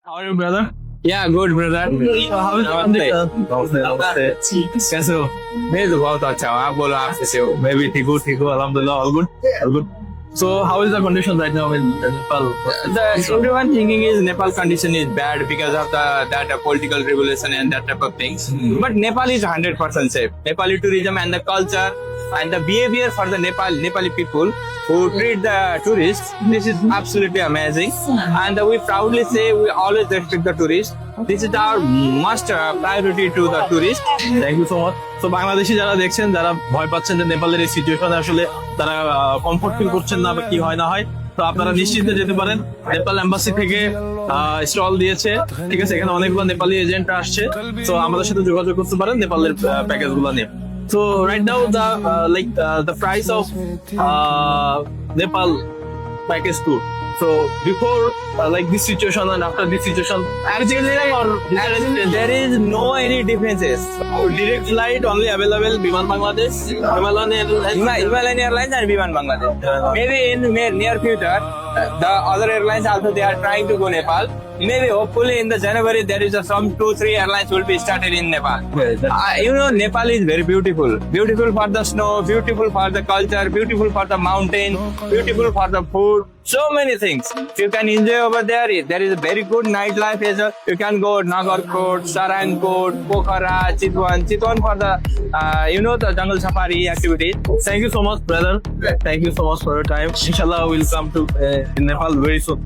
How are you, brother? Yeah, good brother. How is कैसे हो? मैं तो बहुत अच्छा हूँ. आप बोलो आप कैसे हो? मैं भी ठीक हूँ alhamdulillah, all good, all good. So how is the condition right now in Nepal? Everyone thinking is Nepal condition is bad because of that political revolution and that type of things. But Nepal is 100% safe. Nepali tourism and the culture and the behavior for the Nepali people who treat the tourists, this is absolutely amazing. And we proudly say we always respect the tourists. This is our must priority to the tourists. Thank you so much. তো বাংলাদেশি যারা দেখছেন, যারা ভয় পাচ্ছেন যে নেপালের এই সিচুয়েশনে আসলে তারা কমফোর্ট ফিল করছেন না বা কি হয় না হয়, তো আপনারা নিশ্চিন্তে যেতে পারেন। নেপাল এম্বাসি থেকে স্টল দিয়েছে, ঠিক আছে, এখানে অনেকগুলো নেপালি এজেন্ট আসছে, তো আমাদের সাথে যোগাযোগ করতে পারেন নেপালের প্যাকেজ গুলো নিয়ে। So right now the price of Nepal package tour. So before this situation and after this situation, Actually, there is no any differences. direct flight only available Biman Bangladesh, Himalayan Airlines. Himalayan Airlines and Viman Bangladesh. Maybe in near future, the other airlines also they are trying to go Nepal. Maybe hopefully in the January there is some 2-3 airlines will be started in Nepal. Nepal is very beautiful. Beautiful for the snow, beautiful for the culture, beautiful for the mountain, beautiful for the food. So many things you can enjoy over there. There is a very good nightlife as well. You can go Nagarkot, Sarangkot, Pokhara, Chitwan for the the jungle safari activities. Thank you so much, brother. Thank you so much for your time. Inshallah, we'll come to Nepal very soon.